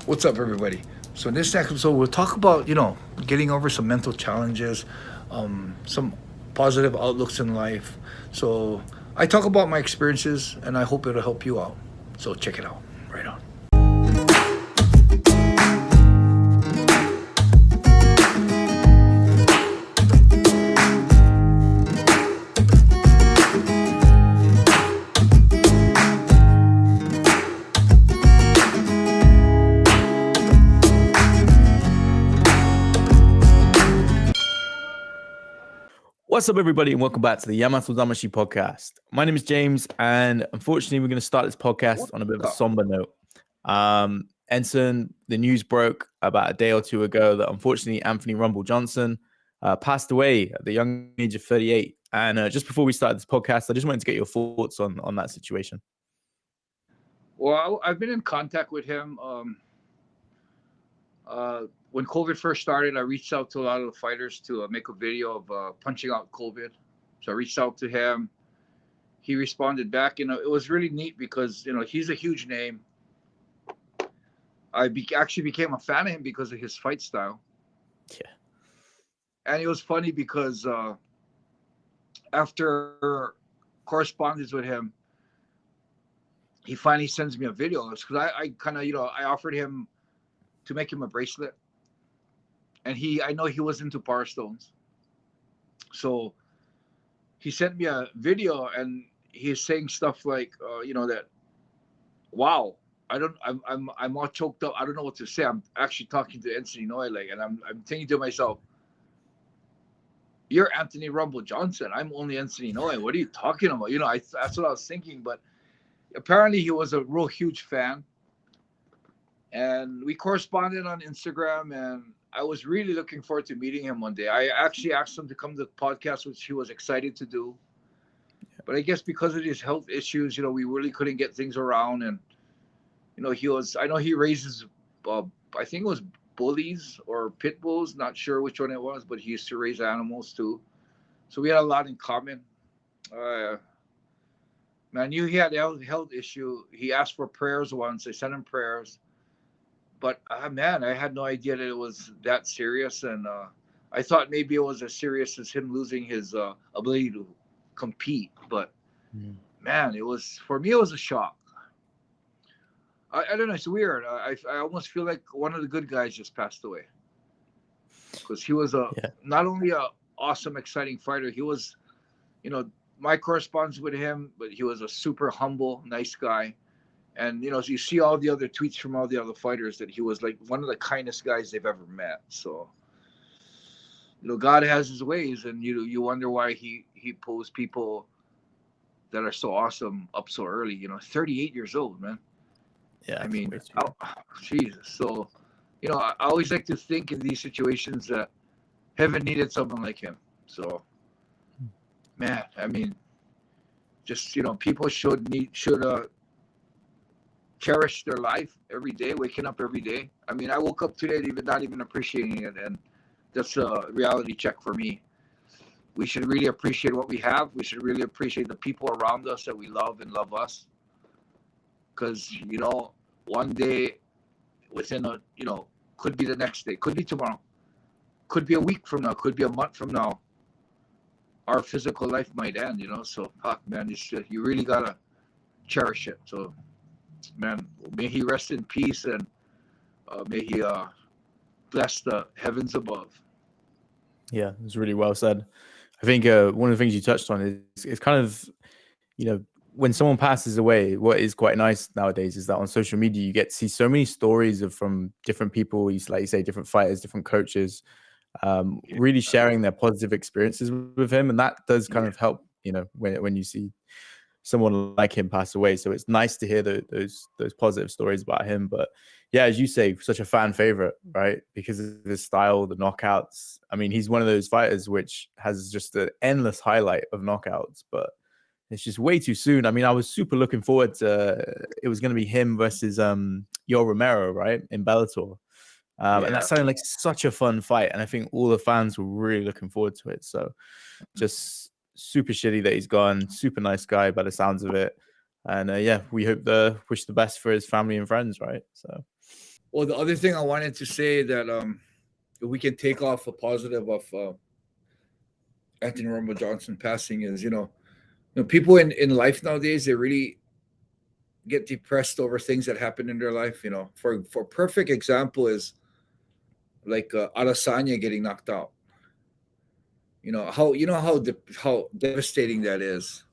What's up, everybody? So in this next episode, we'll talk about getting over some mental challenges, some positive outlooks in life. So I talk about my experiences, and I hope it'll help you out. So check it out. Right on. What's up, everybody, and welcome back to the Yamatodamashii podcast. My name is James, and unfortunately, we're going to start this podcast on a bit of a somber note. Enson, the news broke about a day or two ago that unfortunately Anthony Rumble Johnson passed away at the young age of 38. And just before we start this podcast, I just wanted to get your thoughts on that situation. Well, I've been in contact with him. When COVID first started, I reached out to a lot of the fighters to make a video of punching out COVID. So I reached out to him. He responded back. It was really neat because, he's a huge name. I actually became a fan of him because of his fight style. Yeah. And it was funny because after correspondence with him, he finally sends me a video. Because I kind of, I offered him to make him a bracelet. And I know he was into Power Stones. So he sent me a video and he's saying stuff like, that, wow, I'm all choked up. I don't know what to say. I'm actually talking to Enson and Inoue, and I'm thinking to myself, you're Anthony Rumble Johnson. I'm only Enson and Inoue. What are you talking about? That's what I was thinking. But apparently he was a real huge fan. And we corresponded on Instagram, and I was really looking forward to meeting him one day. I actually asked him to come to the podcast, which he was excited to do. But I guess because of his health issues, we really couldn't get things around. And, I know he raises, I think it was bullies or pit bulls, not sure which one it was, but he used to raise animals too. So we had a lot in common. Man, I knew he had a health issue. He asked for prayers once. I sent him prayers. But man, I had no idea that it was that serious, and I thought maybe it was as serious as him losing his ability to compete. But man, for me, it was a shock. I don't know, it's weird. I almost feel like one of the good guys just passed away, because he was not only a awesome, exciting fighter. He was, my correspondence with him, but he was a super humble, nice guy. And, you see all the other tweets from all the other fighters that he was like one of the kindest guys they've ever met. So, God has his ways, and you wonder why he pulls people that are so awesome up so early. 38 years old, man. Yeah. I mean, Jesus. So, I always like to think in these situations that heaven needed someone like him. So, man, I mean, just, people should cherish their life every day, waking up every day. I mean, I woke up today not even appreciating it, and that's a reality check for me. We should really appreciate what we have. We should really appreciate the people around us that we love and love us. Because, one day within could be the next day, could be tomorrow, could be a week from now, could be a month from now, our physical life might end, So, man, you really got to cherish it. So, man, may he rest in peace, and may he bless the heavens above. Yeah, it was really well said. I think one of the things you touched on is kind of, when someone passes away, what is quite nice nowadays is that on social media, you get to see so many stories from different people, like you say, different fighters, different coaches, really sharing their positive experiences with him. And that does kind of help, when you see someone like him pass away. So it's nice to hear those positive stories about him. But yeah, as you say, such a fan favorite, right? Because of his style, the knockouts. I mean, he's one of those fighters which has just an endless highlight of knockouts, but it's just way too soon. I mean, I was super looking forward to it was going to be him versus Yo Romero, right, in Bellator. And that sounded like such a fun fight. And I think all the fans were really looking forward to it. So just super shitty that he's gone. Super nice guy by the sounds of it. And we wish the best for his family and friends, right? So Well, the other thing I wanted to say that if we can take off a positive of Anthony Rumble Johnson passing is, people in life nowadays, they really get depressed over things that happen in their life. For perfect example is like Adesanya getting knocked out. How devastating that is.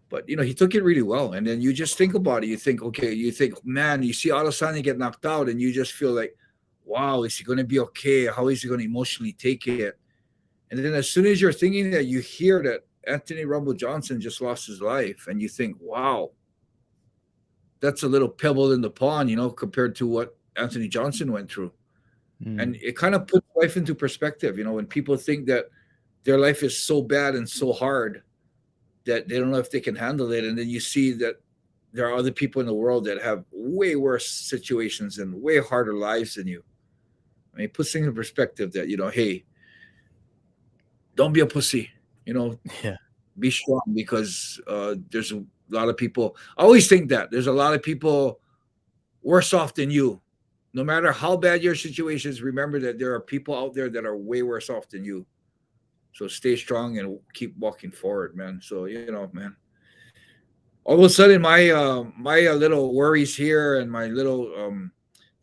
But he took it really well, and then you just think about it. You think, okay, man, you see Adesanya get knocked out, and you just feel like, wow, is he going to be okay? How is he going to emotionally take it? And then as soon as you're thinking that, you hear that Anthony Rumble Johnson just lost his life, and you think, wow, that's a little pebble in the pond, compared to what Anthony Johnson went through. And it kind of puts life into perspective, when people think that their life is so bad and so hard that they don't know if they can handle it. And then you see that there are other people in the world that have way worse situations and way harder lives than you. I mean, it puts things in perspective that, hey, don't be a pussy, Yeah. be strong, because there's a lot of people. I always think that there's a lot of people worse off than you. No matter how bad your situation is, remember that there are people out there that are way worse off than you. So stay strong and keep walking forward, man. So, man, all of a sudden my little worries here and my little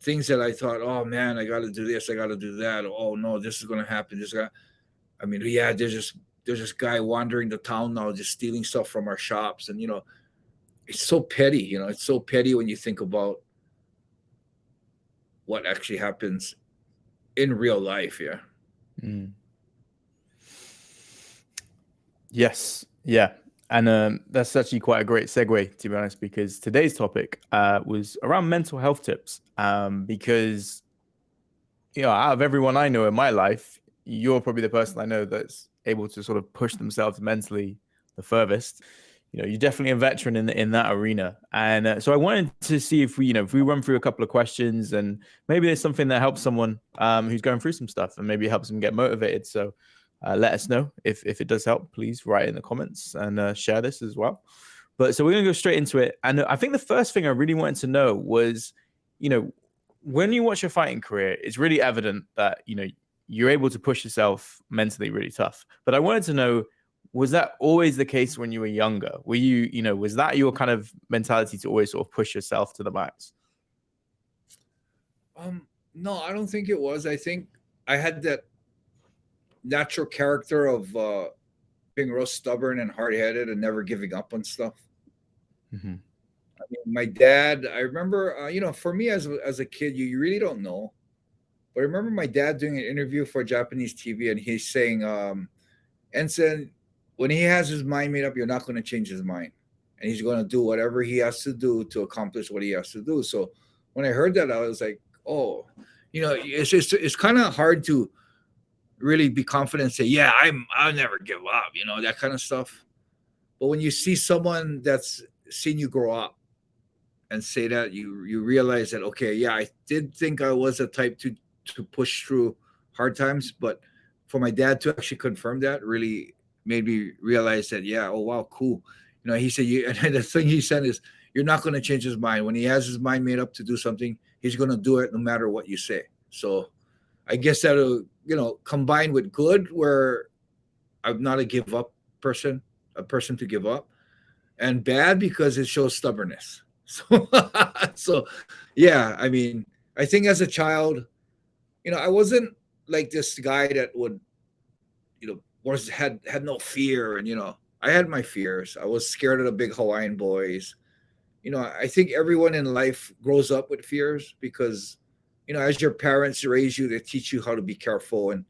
things that I thought, oh man, I got to do this, I got to do that. Oh no, this is going to happen. I mean, yeah, there's this guy wandering the town now, just stealing stuff from our shops. And, it's so petty, it's so petty when you think about what actually happens in real life. Yeah. Yes. Yeah. And that's actually quite a great segue, to be honest, because today's topic was around mental health tips. Because, out of everyone I know in my life, you're probably the person I know that's able to sort of push themselves mentally the furthest. You're definitely a veteran in that arena. And so I wanted to see if we run through a couple of questions, and maybe there's something that helps someone who's going through some stuff, and maybe helps them get motivated. So let us know if it does help. Please write in the comments and share this as well. But so we're going to go straight into it. And I think the first thing I really wanted to know was, when you watch your fighting career, it's really evident that, you're able to push yourself mentally really tough. But I wanted to know, was that always the case when you were younger? Were you, was that your kind of mentality to always sort of push yourself to the max? No, I don't think it was. I think I had that natural character of being real stubborn and hard-headed and never giving up on stuff. Mm-hmm. I mean, my dad, I remember, for me as a kid, you really don't know. But I remember my dad doing an interview for Japanese TV, and he's saying, Enson, when he has his mind made up, you're not going to change his mind. And he's going to do whatever he has to do to accomplish what he has to do. So when I heard that, I was like, oh, it's kind of hard to really be confident and say, yeah, I'll never give up, that kind of stuff. But when you see someone that's seen you grow up and say that, you realize that, okay, yeah, I did think I was a type to push through hard times, but for my dad to actually confirm that really made me realize that, yeah, oh wow, cool. He said, and the thing he said is, you're not going to change his mind. When he has his mind made up to do something, he's going to do it no matter what you say. So I guess that'll, combined with good, where I'm not a give up person, a person to give up, and bad because it shows stubbornness. So yeah, I mean, I think as a child, I wasn't like this guy that would, had no fear. And, I had my fears. I was scared of the big Hawaiian boys. I think everyone in life grows up with fears because, as your parents raise you, they teach you how to be careful and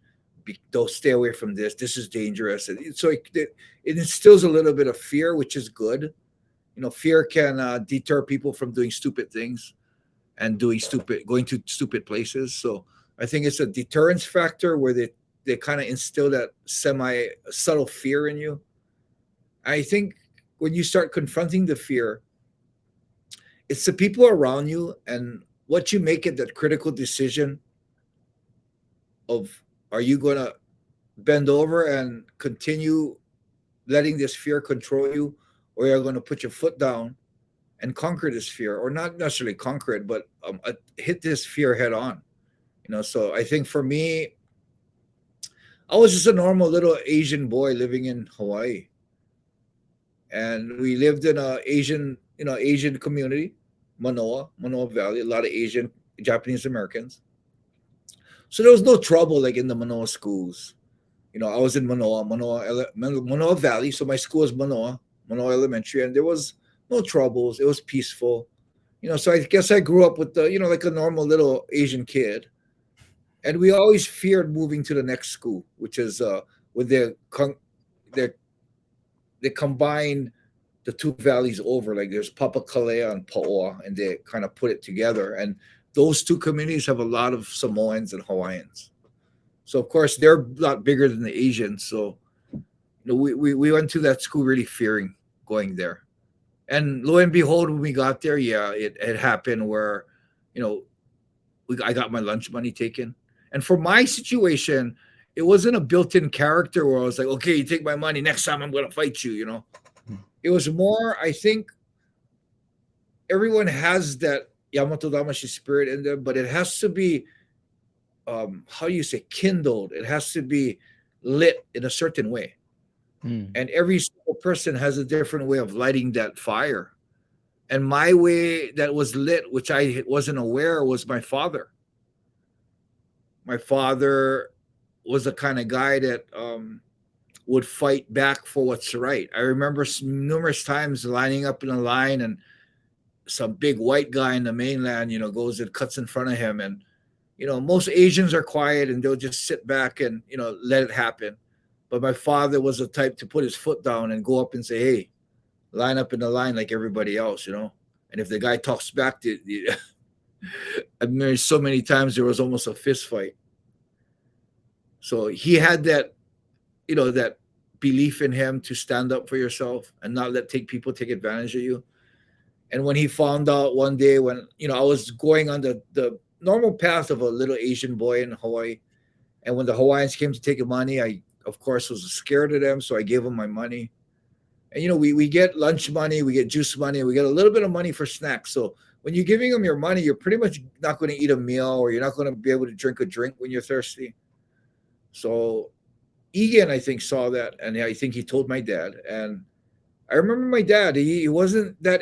don't stay away from this. This is dangerous. And so it instills a little bit of fear, which is good. Fear can deter people from doing stupid things and going to stupid places. So I think it's a deterrence factor where they kind of instill that semi-subtle fear in you. I think when you start confronting the fear, it's the people around you and what you make it that critical decision of, are you going to bend over and continue letting this fear control you, or you're going to put your foot down and conquer this fear, or not necessarily conquer it, but hit this fear head on. So I think for me, I was just a normal little Asian boy living in Hawaii, and we lived in a Asian community, Manoa Valley, a lot of Asian Japanese Americans. So there was no trouble like in the Manoa schools. I was in Manoa Valley, so my school was Manoa Elementary, and there was no troubles. It was peaceful. So I guess I grew up with like a normal little Asian kid. And we always feared moving to the next school, which is when they combine the two valleys over. Like there's Papakalea and Paoa, and they kind of put it together. And those two communities have a lot of Samoans and Hawaiians. So of course they're a lot bigger than the Asians. So we went to that school really fearing going there. And lo and behold, when we got there, yeah, it happened where, I got my lunch money taken. And for my situation, it wasn't a built-in character where I was like, okay, you take my money, next time I'm going to fight you, It was more, I think, everyone has that Yamatodamashii spirit in them, but it has to be, how do you say, kindled. It has to be lit in a certain way. And every single person has a different way of lighting that fire. And my way that was lit, which I wasn't aware, was my father. My father was the kind of guy that would fight back for what's right. I remember numerous times lining up in a line, and some big white guy in the mainland, goes and cuts in front of him. And, most Asians are quiet and they'll just sit back and, let it happen. But my father was the type to put his foot down and go up and say, hey, line up in the line like everybody else, And if the guy talks back, I mean, so many times there was almost a fist fight. So he had that, that belief in him to stand up for yourself and not let people take advantage of you. And when he found out one day when, I was going on the normal path of a little Asian boy in Hawaii, and when the Hawaiians came to take money, I, of course, was scared of them, so I gave them my money. And, we get lunch money, we get juice money, we get a little bit of money for snacks. So when you're giving them your money, you're pretty much not going to eat a meal, or you're not going to be able to drink a drink when you're thirsty. So Egan, I think, saw that, and I think he told my dad. And I remember my dad, he wasn't that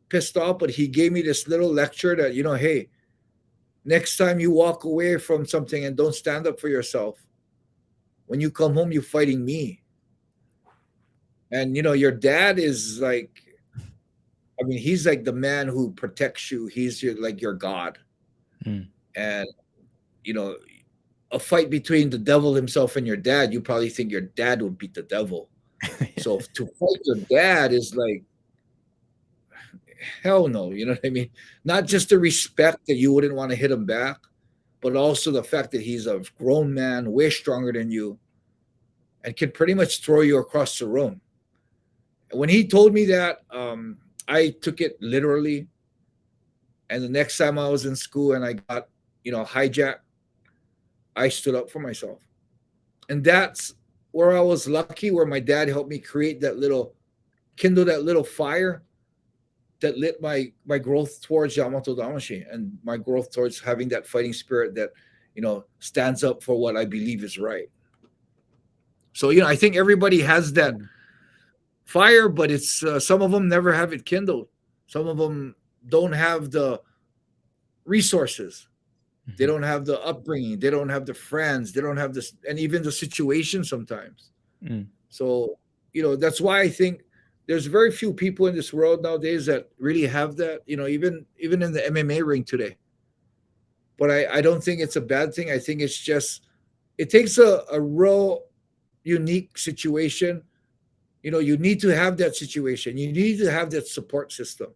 pissed off, but he gave me this little lecture that, hey, next time you walk away from something and don't stand up for yourself, when you come home, you're fighting me. And, your dad is like, I mean, he's like the man who protects you. He's your God. And, a fight between the devil himself and your dad, you probably think your dad would beat the devil. So to fight your dad is like, hell no. You know what I mean? Not just the respect that you wouldn't want to hit him back, but also the fact that he's a grown man, way stronger than you, and can pretty much throw you across the room. And when he told me that, I took it literally. And the next time I was in school and I got, hijacked, I stood up for myself. And that's where I was lucky, where my dad helped me kindle that little fire that lit my growth towards Yamatodamashii, and my growth towards having that fighting spirit that, stands up for what I believe is right. So, I think everybody has that fire, but it's some of them never have it kindled. Some of them don't have the resources. They don't have the upbringing. They don't have the friends. They don't have this, and even the situation sometimes. So, that's why I think there's very few people in this world nowadays that really have that, even in the MMA ring today. But I don't think it's a bad thing. I think it's just, it takes a real unique situation. You need to have that situation. You need to have that support system.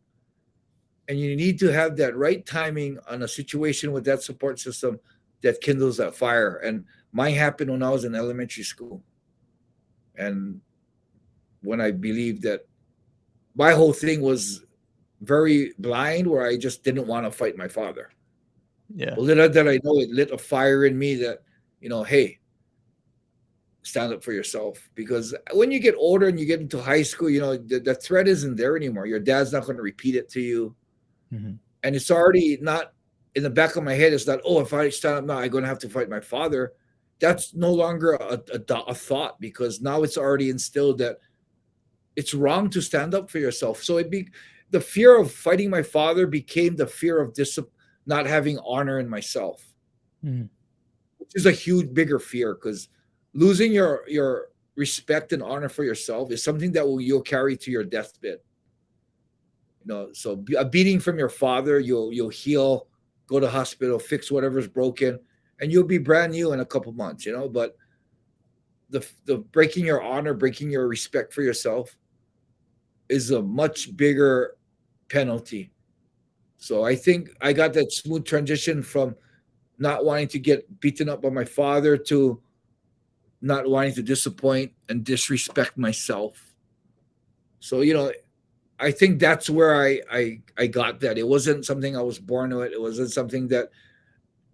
And you need to have that right timing on a situation with that support system that kindles that fire. And mine happened when I was in elementary school. And when I believed that my whole thing was very blind, where I just didn't want to fight my father. Yeah. But little did I know, it lit a fire in me that, hey, stand up for yourself, because when you get older and you get into high school, the threat isn't there anymore. Your dad's not going to repeat it to you. Mm-hmm. And it's already not in the back of my head. It's not, oh, if I stand up now, I'm going to have to fight my father. That's no longer a thought, because now it's already instilled that it's wrong to stand up for yourself. So the fear of fighting my father became the fear of not having honor in myself, Mm-hmm. which is a huge, bigger fear, because losing your respect and honor for yourself is something that you'll carry to your deathbed. So a beating from your father, you'll heal, go to hospital, fix whatever's broken, and you'll be brand new in a couple months. But the breaking your honor, breaking your respect for yourself is a much bigger penalty. So I think I got that smooth transition from not wanting to get beaten up by my father to not wanting to disappoint and disrespect myself. So, I think that's where I got that. It wasn't something I was born with. It wasn't something that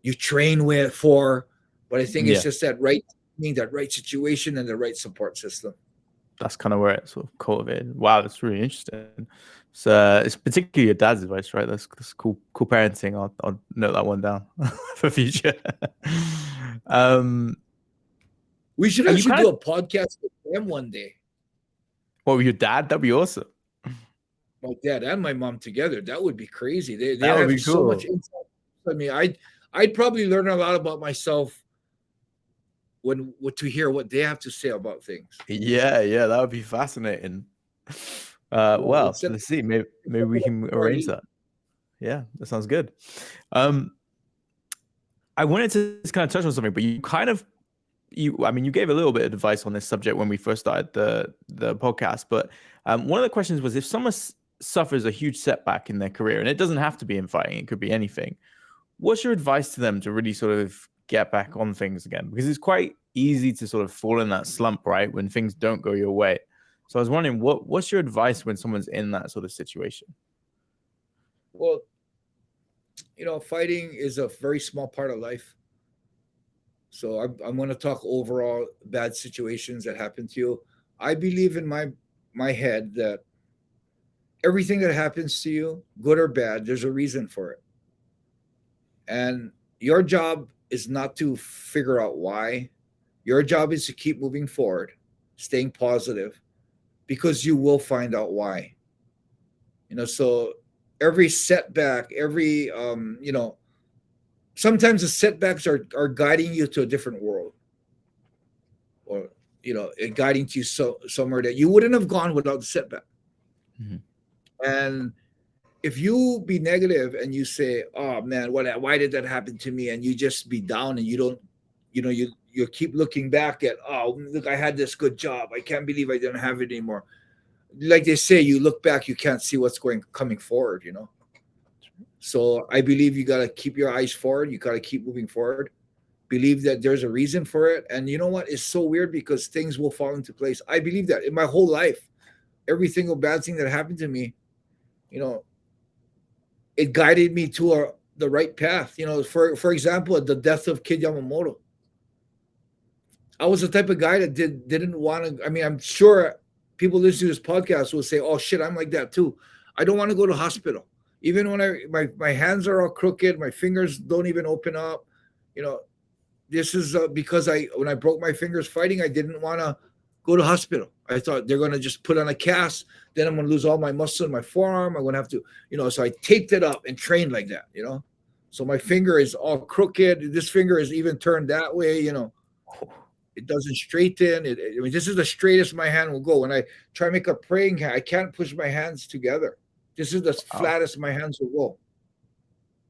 you train for, but I think it's just that right situation and the right support system. That's kind of where it sort of cultivated. Wow, that's really interesting. So it's particularly your dad's advice, right? That's cool parenting. I'll note that one down for future. We should actually do a podcast with them one day. What, with your dad? That'd be awesome. My dad and my mom together. That would be crazy. They That would have be so cool. much insight. I mean, I'd probably learn a lot about myself to hear what they have to say about things. Yeah, that would be fascinating. Well, let's see. Maybe we can arrange that. Yeah, that sounds good. I wanted to just kind of touch on something, but you gave a little bit of advice on this subject when we first started the podcast. But one of the questions was, if someone suffers a huge setback in their career, and it doesn't have to be in fighting, it could be anything, what's your advice to them to really sort of get back on things again? Because it's quite easy to sort of fall in that slump, right, when things don't go your way. So I was wondering, what's your advice when someone's in that sort of situation? Well, fighting is a very small part of life. So I'm going to talk overall bad situations that happen to you. I believe in my head that everything that happens to you, good or bad, there's a reason for it. And your job is not to figure out why. Your job is to keep moving forward, staying positive, because you will find out why. So every setback, sometimes the setbacks are guiding you to a different world, or guiding to you somewhere that you wouldn't have gone without the setback. Mm-hmm. And if you be negative and you say, oh man, why did that happen to me, and you just be down and you don't, you keep looking back at, oh look, I had this good job, I can't believe I didn't have it anymore. Like they say, you look back, you can't see what's coming forward. So I believe you got to keep your eyes forward. You got to keep moving forward. Believe that there's a reason for it. And you know what? It's so weird, because things will fall into place. I believe that in my whole life, every single bad thing that happened to me, it guided me to the right path. For example, the death of Kid Yamamoto. I was the type of guy that didn't want to. I mean, I'm sure people listening to this podcast will say, oh shit, I'm like that too. I don't want to go to hospital. Even when my hands are all crooked, my fingers don't even open up. This is because when I broke my fingers fighting, I didn't want to go to hospital. I thought they're going to just put on a cast. Then I'm going to lose all my muscle in my forearm. I'm going to have to, so I taped it up and trained like that, So my finger is all crooked. This finger is even turned that way, It doesn't straighten. This is the straightest my hand will go. When I try to make a praying hand, I can't push my hands together. This is the flattest my hands will go.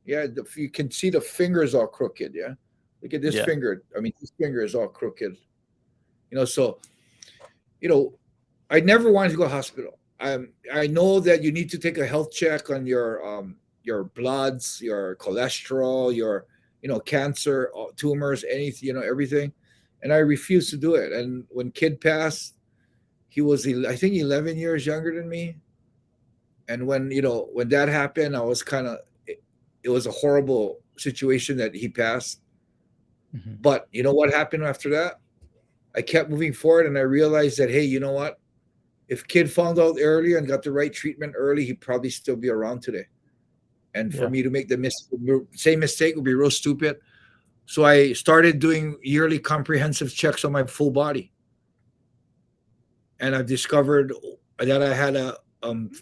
Yeah, you can see the fingers all crooked. Yeah, look at this finger. This finger is all crooked. So, I never wanted to go to hospital. I know that you need to take a health check on your bloods, your cholesterol, your cancer, tumors, anything, everything. And I refused to do it. And when Kid passed, he was, I think, 11 years younger than me. And when that happened, I was it was a horrible situation that he passed. Mm-hmm. But you know what happened after that? I kept moving forward, and I realized that, hey, you know what? If kid found out earlier and got the right treatment early, he'd probably still be around today. And for Yeah. me to make the same mistake would be real stupid. So I started doing yearly comprehensive checks on my full body, and I've discovered that I had a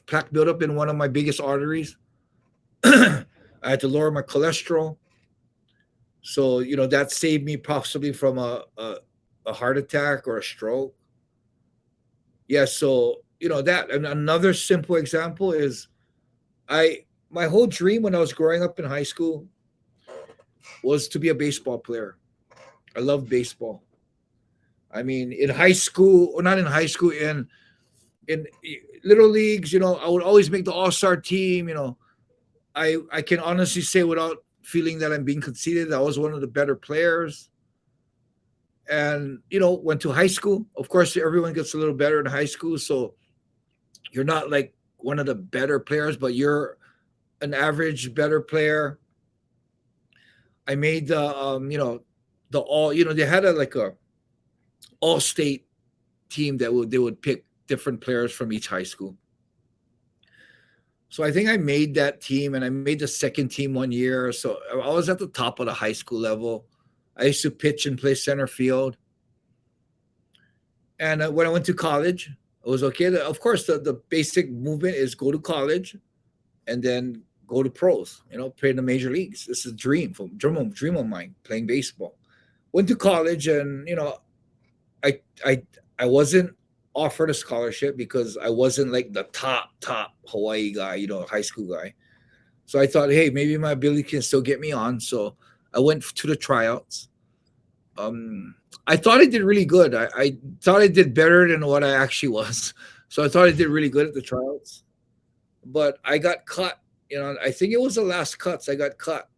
plaque buildup in one of my biggest arteries. I had to lower my cholesterol, so that saved me possibly from a heart attack or a stroke. Yeah, so that. And another simple example is I my whole dream when I was growing up in high school was to be a baseball player. I love baseball. I mean, in high school, or not in high school, in little leagues, I would always make the all-star team. I can honestly say without feeling that I'm being conceited, I was one of the better players. And went to high school. Of course, everyone gets a little better in high school, so you're not like one of the better players, but you're an average better player. I made the all they had a all state team that they would pick different players from each high school. So I think I made that team, and I made the second team one year. So I was at the top of the high school level. I used to pitch and play center field. And when I went to college, it was okay. Of course, the basic movement is go to college and then go to pros, play in the major leagues. This is a dream of mine, playing baseball. Went to college, and I I I wasn't offered a scholarship because I wasn't like the top Hawaii guy, high school guy. So I thought, hey, maybe my ability can still get me on. So I went to the tryouts. I thought I did really good. I thought I did better than what I actually was. So I thought I did really good at the tryouts. But I got cut. I think it was the last cuts. I got cut.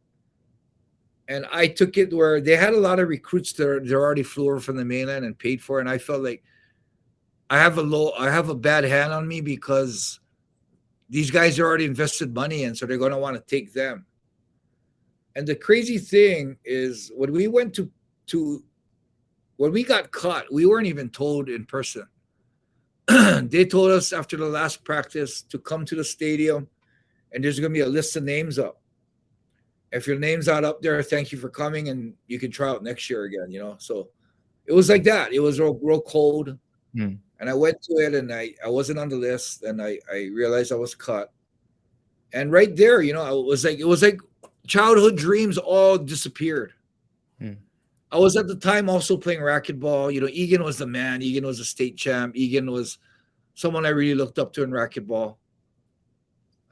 And I took it where they had a lot of recruits that they're already flew over from the mainland and paid for. And I felt like I have a bad hand on me because these guys are already invested money in, so they're going to want to take them. And the crazy thing is when we went to when we got caught, we weren't even told in person. They told us after the last practice to come to the stadium, and there's going to be a list of names up. If your name's not up there, thank you for coming, and you can try out next year again. So it was like that. It was real cold. And I went to it, and I wasn't on the list, and I realized I was cut. And right there, it was like childhood dreams all disappeared. I was at the time also playing racquetball. Egan was the man. Egan was a state champ. Egan was someone I really looked up to in racquetball.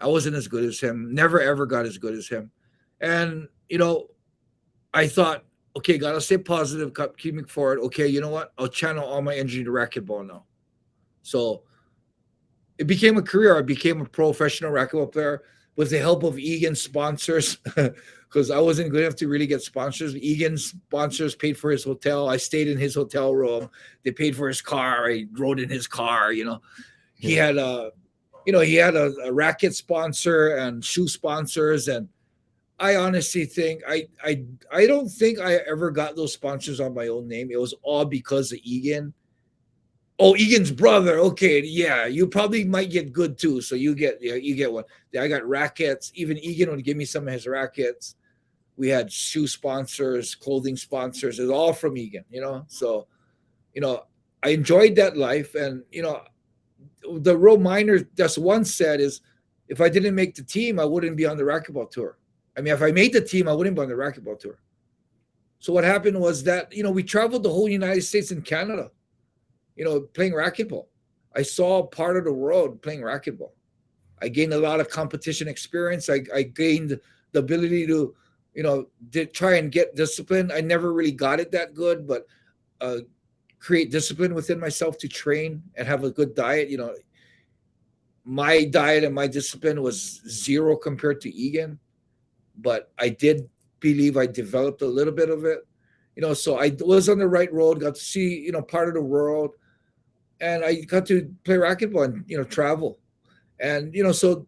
I wasn't as good as him. Never, ever got as good as him. And, I thought, okay, got to stay positive, keep moving forward. Okay, you know what? I'll channel all my energy to racquetball now. So it became a career. I became a professional racquetball player with the help of Egan's sponsors because I wasn't good enough to really get sponsors. Egan's sponsors paid for his hotel. I stayed in his hotel room. They paid for his car. I rode in his car. He had a racket sponsor and shoe sponsors. And I honestly think I don't think I ever got those sponsors on my own name. It was all because of Egan. Oh, Egan's brother. Okay, yeah, you probably might get good too. So you get one. I got rackets. Even Egan would give me some of his rackets. We had shoe sponsors, clothing sponsors. It's all from Egan. So I enjoyed that life. And the real minor that's once said is, if I didn't make the team, I wouldn't be on the racquetball tour. I mean, if I made the team, I wouldn't be on the racquetball tour. So what happened was that we traveled the whole United States and Canada. Playing racquetball. I saw part of the world playing racquetball. I gained a lot of competition experience. I gained the ability to, try and get discipline. I never really got it that good, but create discipline within myself to train and have a good diet. My diet and my discipline was zero compared to Egan, but I did believe I developed a little bit of it. So I was on the right road, got to see, part of the world. And I got to play racquetball and, travel. And, so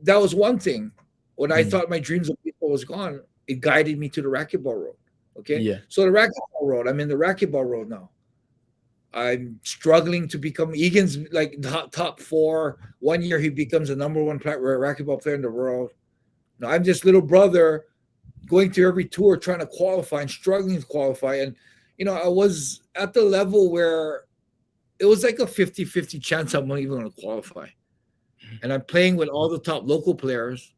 that was one thing. When I thought my dreams of baseball was gone, it guided me to the racquetball road. Okay. Yeah. So the racquetball road, I'm in the racquetball road now. I'm struggling to become Egan's like top 4. 1 year he becomes the #1 racquetball player in the world. Now I'm this little brother going to every tour trying to qualify and struggling to qualify. And I was at the level where it was like a 50-50 chance I'm not even going to qualify. And I'm playing with all the top local players.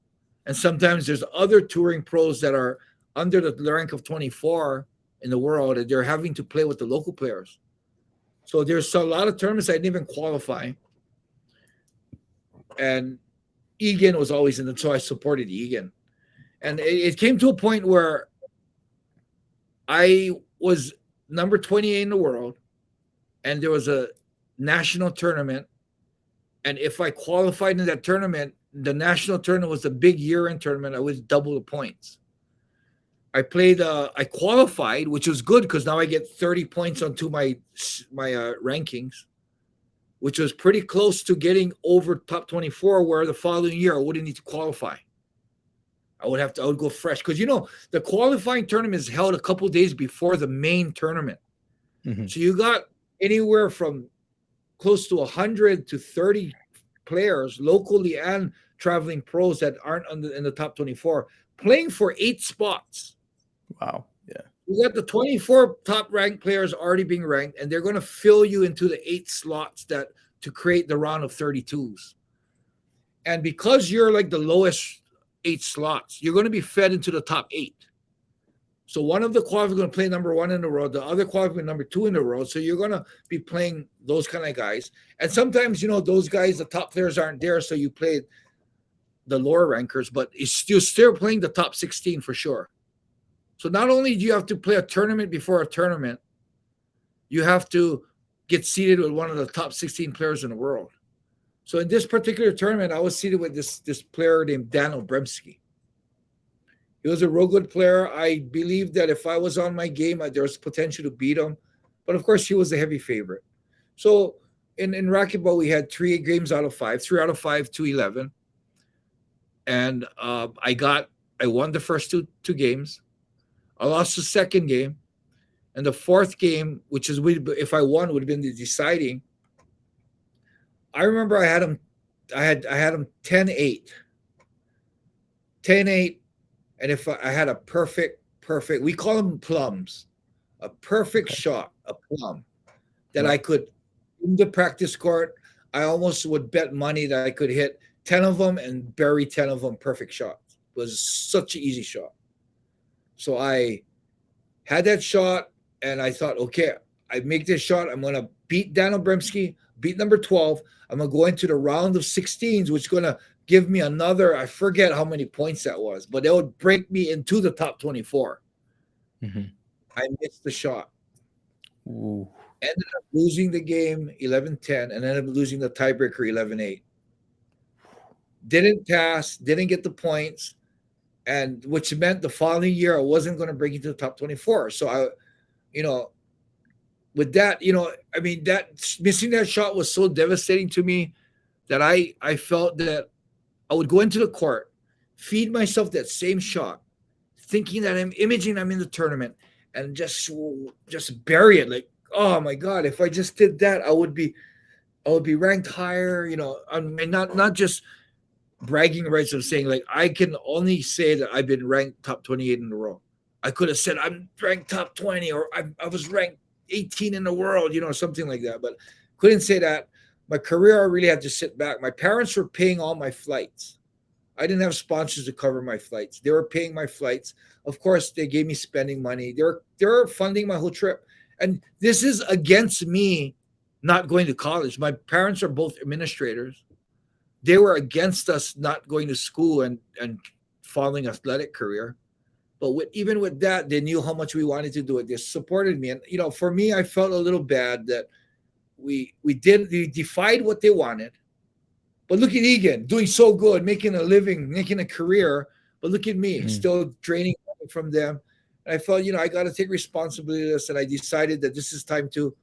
And sometimes there's other touring pros that are under the rank of 24 in the world, and they're having to play with the local players. So there's a lot of tournaments I didn't even qualify. And Egan was always in it, so I supported Egan. And it came to a point where I was number 28 in the world, and there was a national tournament. And if I qualified in that tournament, the national tournament was a big year-end tournament. I was double the points. I qualified, which was good because now I get 30 points onto my rankings, which was pretty close to getting over top 24, where the following year I wouldn't need to qualify. I would go fresh because the qualifying tournament is held a couple days before the main tournament. Mm-hmm. So you got anywhere from close to 100 to 30 players locally and traveling pros that aren't in the top 24 playing for 8 spots. Wow. Yeah. You got the 24 top ranked players already being ranked, and they're going to fill you into the 8 slots to create the round of 32s. And because you're like the lowest 8 slots, you're going to be fed into the top 8. So one of the qualifiers is going to play number 1 in the world, the other qualifier number 2 in the world. So you're going to be playing those kind of guys. And sometimes, those guys, the top players aren't there, so you play the lower rankers, but you're still playing the top 16 for sure. So not only do you have to play a tournament before a tournament, you have to get seated with one of the top 16 players in the world. So in this particular tournament, I was seated with this player named Daniel Bremski. He was a real good player. I believe that if I was on my game, there was potential to beat him. But of course, he was a heavy favorite. So in racquetball, we had 3 games out of 5, 3 out of 5 to 11. And I won the first two games. I lost the second game. And the fourth game, which is if I won, would have been the deciding. I remember I had him 10-8. 10-8. And if I had a perfect, we call them plums, a perfect shot, a plum, that I could, in the practice court, I almost would bet money that I could hit 10 of them and bury 10 of them perfect shots. It was such an easy shot. So I had that shot, and I thought, okay, I make this shot. I'm going to beat Daniel Bremski, beat number 12. I'm going to go into the round of 16s, which is going to give me another, I forget how many points that was, but it would break me into the top 24. Mm-hmm. I missed the shot. Ooh. Ended up losing the game 11-10 and ended up losing the tiebreaker 11-8. Didn't pass, didn't get the points, and which meant the following year I wasn't going to break into the top 24. So I, with that, that missing that shot was so devastating to me that I felt that I would go into the court, feed myself that same shot, thinking that I'm in the tournament, and just bury it. Like, oh my God, if I just did that, I would be ranked higher. And not just bragging rights of saying, like, I can only say that I've been ranked top 28 in the world. I could have said I'm ranked top 20, or I was ranked 18 in the world, something like that. But couldn't say that. My career, I really had to sit back. My parents were paying all my flights. I didn't have sponsors to cover my flights. They were paying my flights. Of course, they gave me spending money. They're funding my whole trip. And this is against me not going to college. My parents are both administrators. They were against us not going to school and following athletic career. But even with that, they knew how much we wanted to do it. They supported me. And, for me, I felt a little bad that we defied what they wanted. But look at Egan doing so good, making a living, making a career. But look at me, still draining from them. And I felt, I got to take responsibility of this. And I decided that this is time to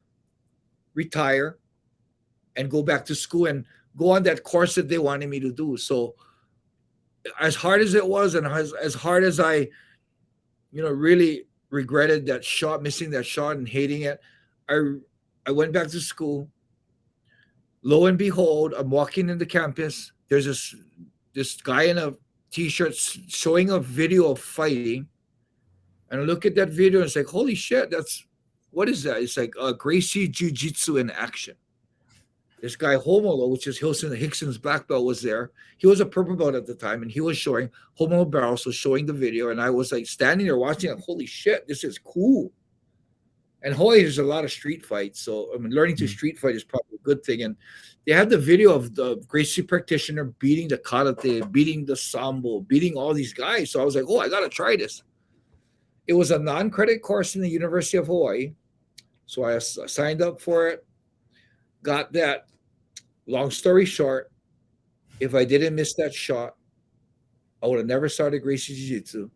retire and go back to school and go on that course that they wanted me to do. So as hard as it was, and as hard as I, really regretted that shot, missing that shot and hating it, I went back to school. Lo and behold, I'm walking in the campus. There's this guy in a t-shirt showing a video of fighting. And I look at that video and it's like, holy shit, what is that? It's like Gracie Jiu-Jitsu in action. This guy Homolo, which is Hickson's black belt, was there. He was a purple belt at the time, and he was showing Homolo Barros was showing the video, and I was like standing there watching. Like, holy shit, this is cool. And Hawaii, there's a lot of street fights, so I mean, learning to street fight is probably a good thing. And they had the video of the Gracie practitioner beating the karate, beating the sambo, beating all these guys. So I was like, oh, I gotta try this. It was a non-credit course in the University of Hawaii, so I signed up for it. Got that. Long story short, if I didn't miss that shot, I would have never started Gracie Jiu-Jitsu.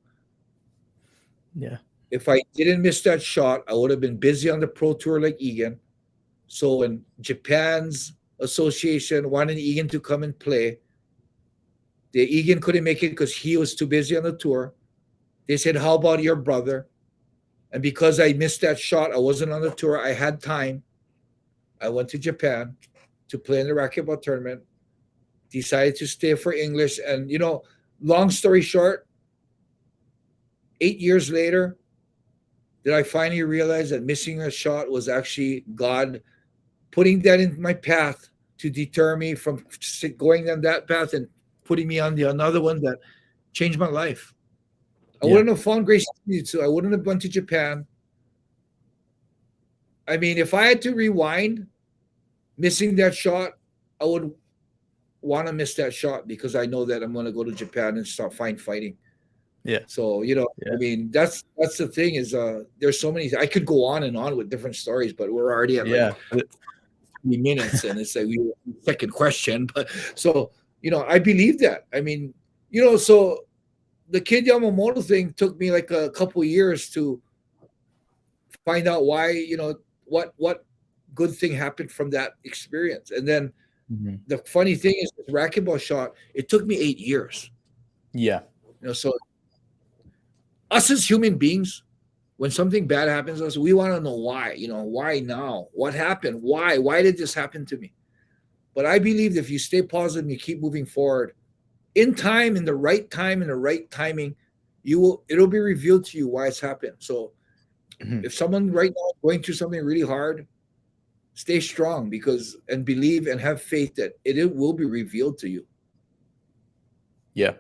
Yeah. If I didn't miss that shot, I would have been busy on the pro tour like Egan. So when Japan's association wanted Egan to come and play, Egan couldn't make it because he was too busy on the tour. They said, how about your brother? And because I missed that shot, I wasn't on the tour, I had time. I went to Japan to play in the racquetball tournament, decided to stay for English. And, you know, long story short, 8 years later, did I finally realize that missing a shot was actually God putting that in my path to deter me from going down that path and putting me on another one that changed my life. I wouldn't have found Gracie Jiu-Jitsu. I wouldn't have went to Japan. I mean, if I had to rewind, missing that shot, I would want to miss that shot because I know that I'm going to go to Japan and start fighting. Yeah. So, you know, I mean, that's the thing is there's so many. I could go on and on with different stories, but we're already at like 3 minutes and it's like second question. But so, you know, I believe that. I mean, you know, so the Kid Yamamoto thing took me like a couple years to find out why, you know, what good thing happened from that experience. And then the funny thing is this racquetball shot, it took me 8 years. Yeah. You know, so us as human beings, when something bad happens to us, we want to know why, you know, why now? What happened? Why did this happen to me? But I believe if you stay positive and you keep moving forward, in time, in the right time, in the right timing, it'll be revealed to you why it's happened. So if someone right now is going through something really hard, stay strong and believe and have faith that it will be revealed to you. Yeah,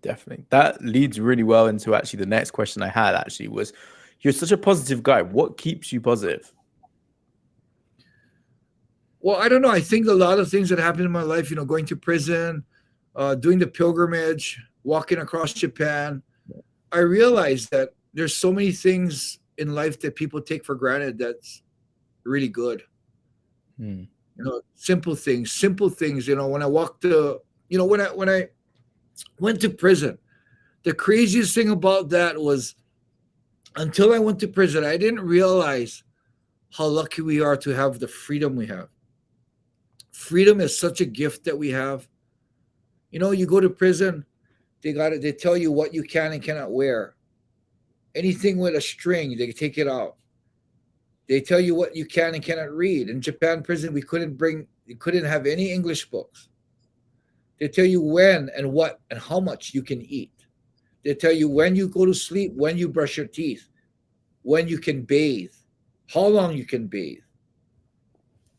definitely. That leads really well into actually the next question I had actually was, you're such a positive guy. What keeps you positive? Well, I don't know. I think a lot of things that happened in my life, you know, going to prison, doing the pilgrimage, walking across Japan, I realized that there's so many things in life that people take for granted that's really good. You know, simple things, you know, when I walked you know, when I went to prison, the craziest thing about that was until I went to prison, I didn't realize how lucky we are to have the freedom we have. Freedom is such a gift that we have. You know, you go to prison, they tell you what you can and cannot wear. Anything with a string, they take it out. They tell you what you can and cannot read. In Japan prison, we couldn't have any English books. They tell you when and what and how much you can eat. They tell you when you go to sleep, when you brush your teeth, when you can bathe, how long you can bathe.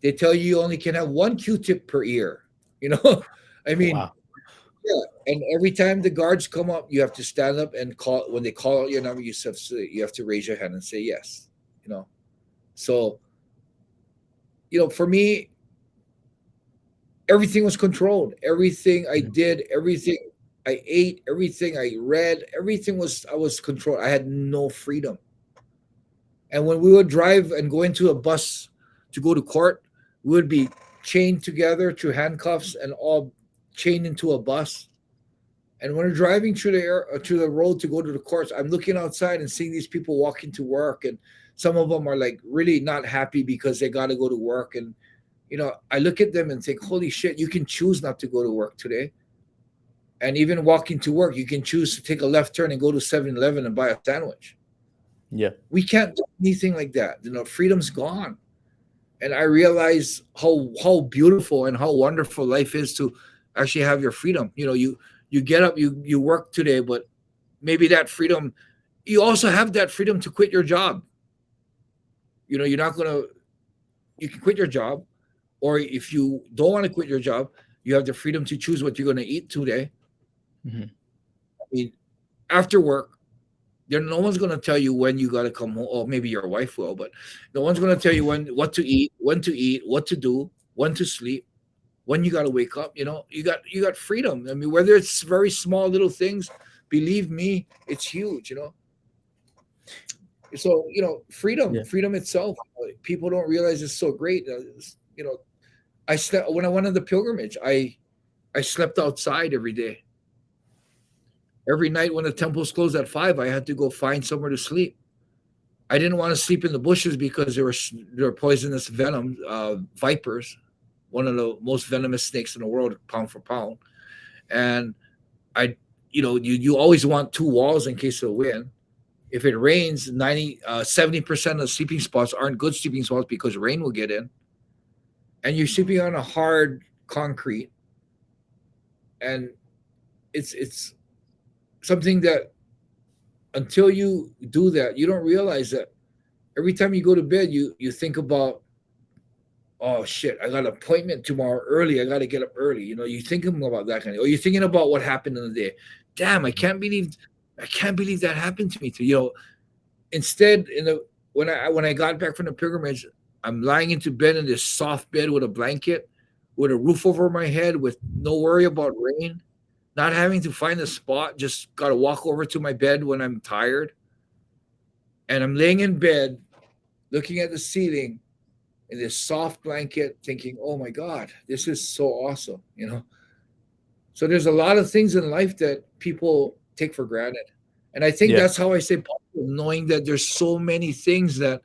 They tell you only can have one Q-tip per ear. You know, I mean, yeah. And every time the guards come up, you have to stand up and call. When they call out your number, you have to raise your hand and say yes. You know, so, you know, for me, everything was controlled. Everything I did, everything I ate, everything I read, I was controlled. I had no freedom. And when we would drive and go into a bus to go to court, we would be chained together through handcuffs and all chained into a bus. And when we're driving through the road to go to the courts, I'm looking outside and seeing these people walking to work, and some of them are like really not happy because they got to go to work. And you know, I look at them and think, holy shit, you can choose not to go to work today. And even walking to work, you can choose to take a left turn and go to 7-Eleven and buy a sandwich. Yeah. We can't do anything like that. You know, freedom's gone. And I realize how beautiful and how wonderful life is to actually have your freedom. You get up, you work today, but maybe that freedom, you also have that freedom to quit your job. You're not gonna you can quit your job, or if you don't want to quit your job, you have the freedom to choose what you're gonna eat today. Mhm. I mean, after work, there no one's gonna tell you when you gotta come home. Or maybe your wife will, but no one's gonna tell you what to eat, what to do, when to sleep, when you gotta wake up. You got freedom. I mean, whether it's very small little things, believe me, it's huge. So freedom, Yeah. freedom itself. People don't realize it's so great. I slept when I went on the pilgrimage. I slept outside every day. Every night when the temples closed at 5, I had to go find somewhere to sleep. I didn't want to sleep in the bushes because there were poisonous venom, vipers, one of the most venomous snakes in the world, pound for pound. And I, you always want two walls in case of wind. If it rains, 70% of sleeping spots aren't good sleeping spots because rain will get in, and you're sleeping on a hard concrete, and it's something that until you do that, you don't realize that every time you go to bed, you think about, oh shit, I got an appointment tomorrow early. I got to get up early. You're thinking about that kind of, or you're thinking about what happened in the day. Damn, I can't believe that happened to me. Instead, when I got back from the pilgrimage, I'm lying into bed in this soft bed with a blanket, with a roof over my head, with no worry about rain, not having to find a spot. Just gotta walk over to my bed when I'm tired, and I'm laying in bed, looking at the ceiling in this soft blanket, thinking, "Oh my God, this is so awesome." So there's a lot of things in life that people take for granted, and I think Yeah. that's how I say positive, knowing that there's so many things that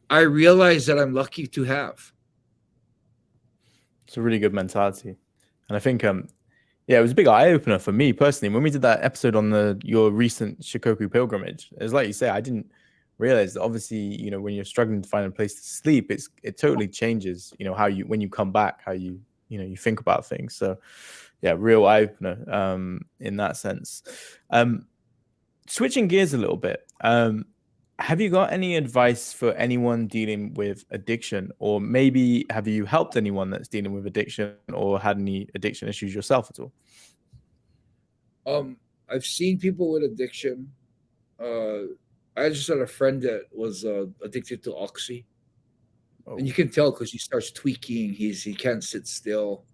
I realize that I'm lucky to have. It's a really good mentality. And I think yeah, it was a big eye opener for me personally. When we did that episode on your recent Shikoku pilgrimage, it's like you say, I didn't realize that obviously, when you're struggling to find a place to sleep, it totally changes, how you when you come back, how you think about things. So yeah, real eye opener in that sense. Switching gears a little bit. Have you got any advice for anyone dealing with addiction, or maybe have you helped anyone that's dealing with addiction or had any addiction issues yourself at all? Um, I've seen people with addiction. Uh, I just had a friend that was addicted to oxy, and Oh, you can tell because he starts tweaking. He can't sit still.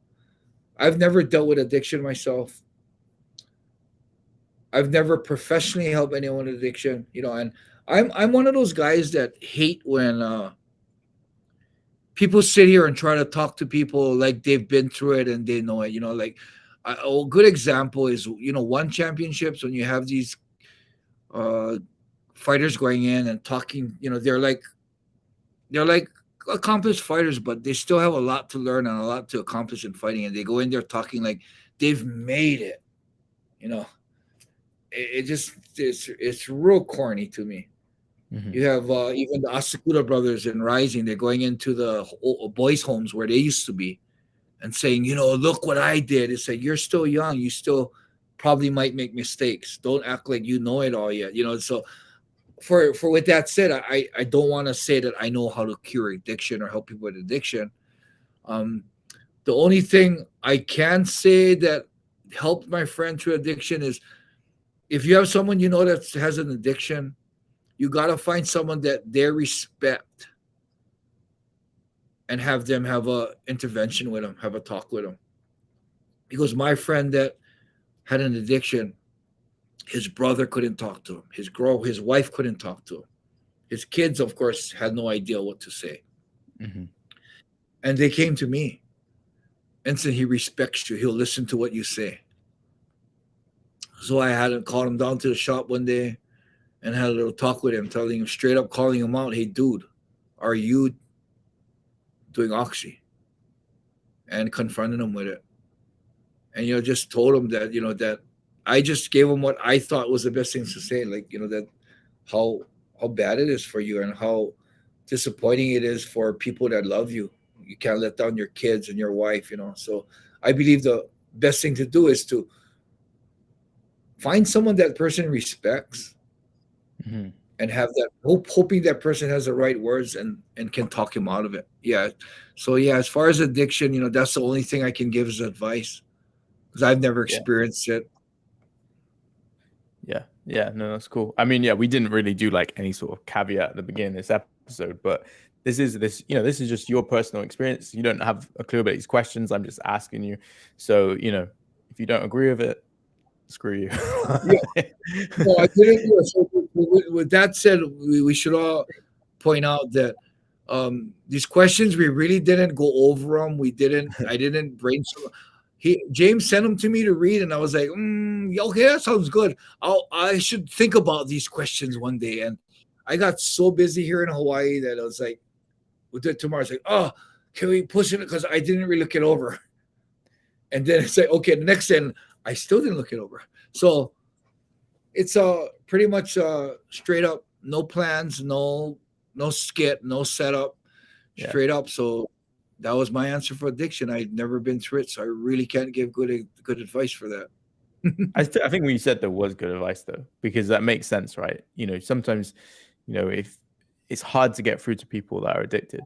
I've never dealt with addiction myself. I've never professionally helped anyone with addiction, and I'm one of those guys that hate when people sit here and try to talk to people like they've been through it and they know it. Like a good example is one championships when you have these uh, fighters going in and talking. They're like accomplished fighters, but they still have a lot to learn and a lot to accomplish in fighting. And they go in there talking like they've made it. You know, it just it's real corny to me. hmm. You have even the Asakura brothers in Rising. They're going into the boys' homes where they used to be and saying, look what I did. It's like you're still young. You still probably might make mistakes. Don't act like you know it all yet. So for with that said, I don't want to say that I know how to cure addiction or help people with addiction. Um, the only thing I can say that helped my friend through addiction is if you have someone that has an addiction, you got to find someone that they respect and have them have a intervention with them, have a talk with them. Because my friend that had an addiction, his brother couldn't talk to him. His wife couldn't talk to him. His kids, of course, had no idea what to say. Hmm. And they came to me and said, he respects you. He'll listen to what you say. So I had him call him down to the shop one day and had a little talk with him, telling him straight up, calling him out, hey, dude, are you doing oxy? And confronted him with it. And, just told him that, that I just gave him what I thought was the best things to say, like, that how bad it is for you and how disappointing it is for people that love you. You can't let down your kids and your wife, you know. So I believe the best thing to do is to find someone that person respects Mhm. and have that hoping that person has the right words and can talk him out of it. Yeah. So yeah, as far as addiction, you know, that's the only thing I can give as advice because I've never Yeah. experienced it. Yeah. Yeah. No, that's cool. I mean, yeah, we didn't really do like any sort of caveat at the beginning of this episode, but this is this is just your personal experience. You don't have a clue about these questions. I'm just asking you. So, if you don't agree with it, screw you. Yeah. No, I didn't. Yeah, so with that said, we should all point out that these questions we really didn't go over them. We didn't. I didn't brainstorm. James sent them to me to read, and I was like, yeah, okay, that sounds good. I should think about these questions one day. And I got so busy here in Hawaii that I was like, we'll do it tomorrow. It's like, oh, can we push it? Because I didn't really look it over. And then it's like, okay, the next day, I still didn't look it over. So it's pretty much straight up, no plans, no skit, no setup, Yeah. straight up. So that was my answer for addiction. I'd never been through it, so I really can't give good advice for that. I think what you said though was good advice though, because that makes sense, right? Sometimes, if it's hard to get through to people that are addicted.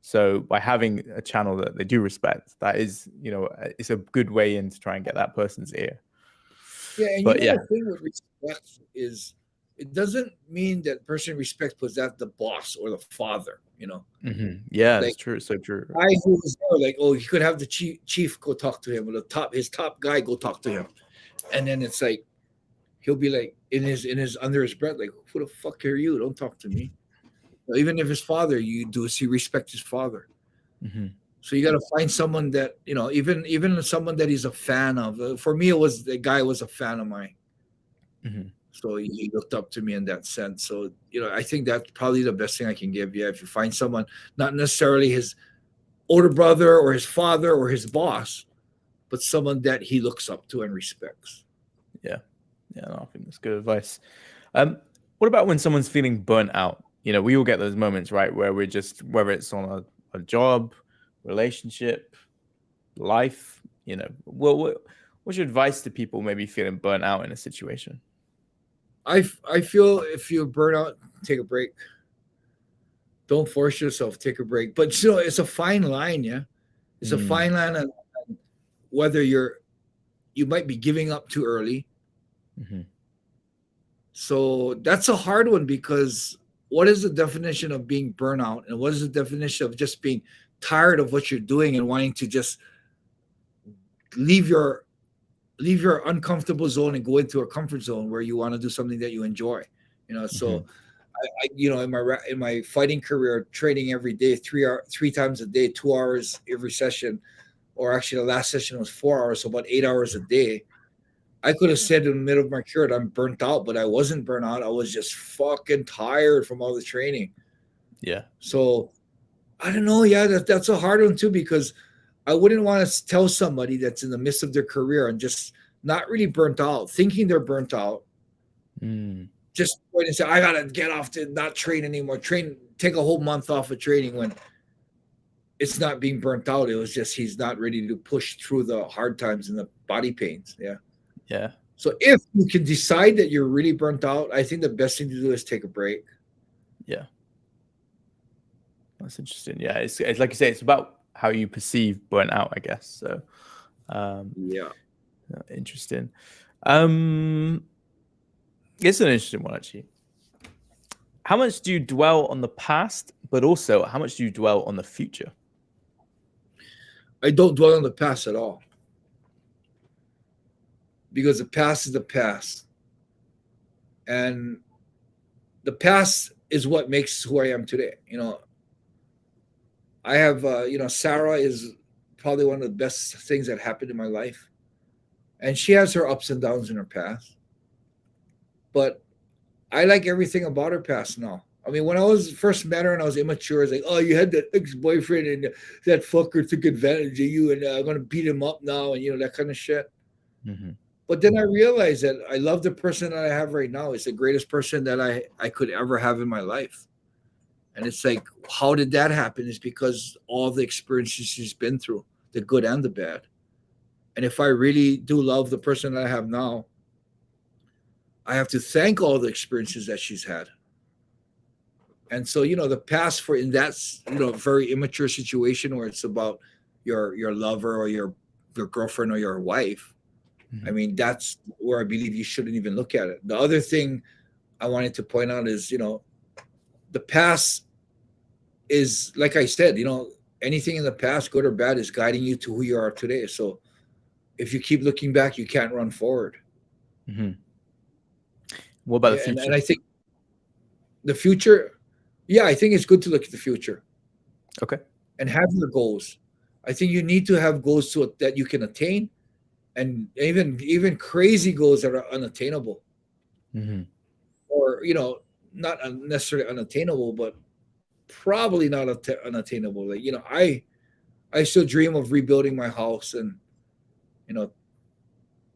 So by having a channel that they do respect, that is, it's a good way in to try and get that person's ear. Yeah, and But yeah, the thing with respect is it doesn't mean that person respects because that's the boss or the father, yeah, Like it's true, so true. guy who was there, like, oh, he could have the chief go talk to him, or his top guy go talk to him. And then it's like he'll be like in his under his breath, like, who the fuck are you? Don't talk to me. Even if his father, you do is he respect his father. Mhm. So you got to find someone that even someone that he's a fan of. For me, it was the guy was a fan of mine, Mhm. so he looked up to me in that sense. So I think that's probably the best thing I can give. Yeah, if you find someone, not necessarily his older brother or his father or his boss, but someone that he looks up to and respects. Yeah, no, I think that's good advice. What about when someone's feeling burnt out? We all get those moments, right, where we're just, whether it's on a job, relationship, life, what's your advice to people maybe feeling burnt out in a situation? I feel if you burn out, take a break. Don't force yourself. Take a break. But it's a fine line. Yeah, it's a Mm, fine line on whether you might be giving up too early. mhm, So that's a hard one because what is the definition of being burnout, and what is the definition of just being tired of what you're doing and wanting to just leave your leave your uncomfortable zone and go into a comfort zone where you want to do something that you enjoy. So mhm. in my fighting career, training every day, 3 times a day, 2 hours every session, or actually the last session was 4 hours, so about 8 hours a day. I could have said in the middle of my career I'm burnt out, but I wasn't burnt out. I was just fucking tired from all the training. Yeah. So I don't know. Yeah, that's a hard one too because I wouldn't want to tell somebody that's in the midst of their career and just not really burnt out, thinking they're burnt out, Mm, just going and say, I gotta get off to not train anymore. Take a whole month off of training when it's not being burnt out. It was just he's not ready to push through the hard times and the body pains. Yeah. yeah. So if you can decide that you're really burnt out, I think the best thing to do is take a break. Yeah. That's interesting. Yeah. It's like you say, it's about how you perceive burnout, I guess. So, Yeah. interesting. It's an interesting one, actually. How much do you dwell on the past, but also how much do you dwell on the future? I don't dwell on the past at all because the past is the past. And the past is what makes who I am today. I have, Sarah is probably one of the best things that happened in my life. And she has her ups and downs in her past. But I like everything about her past now. I mean, when I was first met her and I was immature, I was like, oh, you had that ex-boyfriend and that fucker took advantage of you and I'm going to beat him up now and, that kind of shit. Mm-hmm. But then I realized that I love the person that I have right now. It's the greatest person that I could ever have in my life. And it's like, how did that happen? Is because all the experiences she's been through, the good and the bad. And if I really do love the person that I have now, I have to thank all the experiences that she's had. And so, the past for in that, very immature situation where it's about your lover or your girlfriend or your wife, I mean, that's where I believe you shouldn't even look at it. The other thing I wanted to point out is, the past is, like I said, anything in the past, good or bad, is guiding you to who you are today. So if you keep looking back, you can't run forward. What about the Yeah, future? and I think the future, I think it's good to look at the future Okay. and have your goals. I think you need to have goals that you can attain, and even crazy goals that are unattainable, or not necessarily unattainable, but probably not unattainable. Like I still dream of rebuilding my house and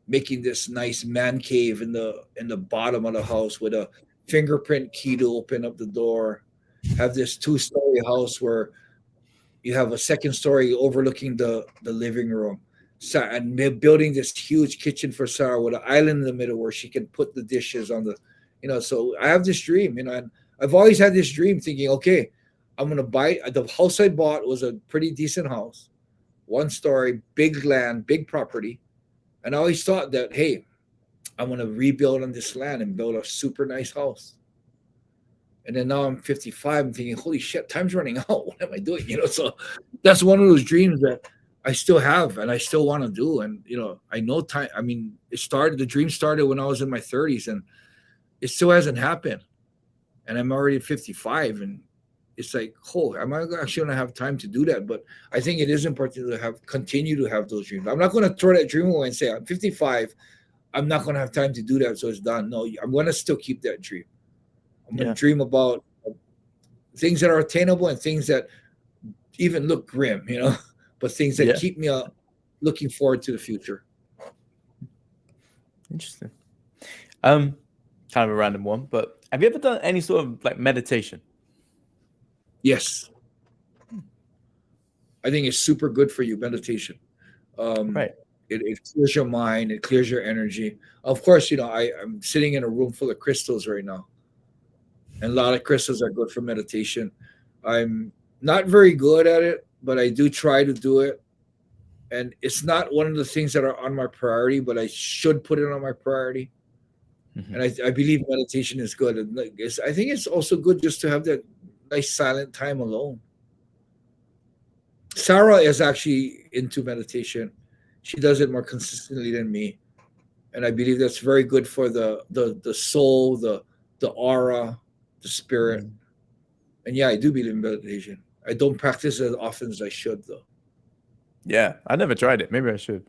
making this nice man cave in the bottom of the house with a fingerprint key to open up the door. Have this 2-story house where you have a second story overlooking the living room, and building this huge kitchen for Sarah with an island in the middle where she can put the dishes on the, So I have this dream, and I've always had this dream, thinking, okay, I'm gonna buy the house I bought was a pretty decent house, 1-story, big land, big property, and I always thought that, hey, I'm gonna rebuild on this land and build a super nice house. And then now I'm 55. I'm thinking, holy shit, time's running out. What am I doing? So that's one of those dreams that I still have and I still want to do. And I know time. I mean, the dream started when I was in my 30s, and it still hasn't happened. And I'm already 55, and it's like, oh, am I actually gonna have time to do that? But I think it is important to continue to have those dreams. I'm not gonna throw that dream away and say I'm 55. I'm not gonna have time to do that, so it's done. No, I'm gonna still keep that dream. I'm going to dream about things that are attainable and things that even look grim, but things that keep me looking forward to the future. Interesting. Kind of a random one, but have you ever done any sort of like meditation? Yes. I think it's super good for you, meditation. Right. It clears your mind. It clears your energy. Of course, I'm sitting in a room full of crystals right now. And a lot of crystals are good for meditation. I'm not very good at it, but I do try to do it. And it's not one of the things that are on my priority, but I should put it on my priority. And I believe meditation is good. And I think it's also good just to have that nice silent time alone. Sarah is actually into meditation. She does it more consistently than me. And I believe that's very good for the soul, the aura, the spirit. And I do believe in meditation. I don't practice as often as I should, though. Yeah, I never tried it. Maybe I should.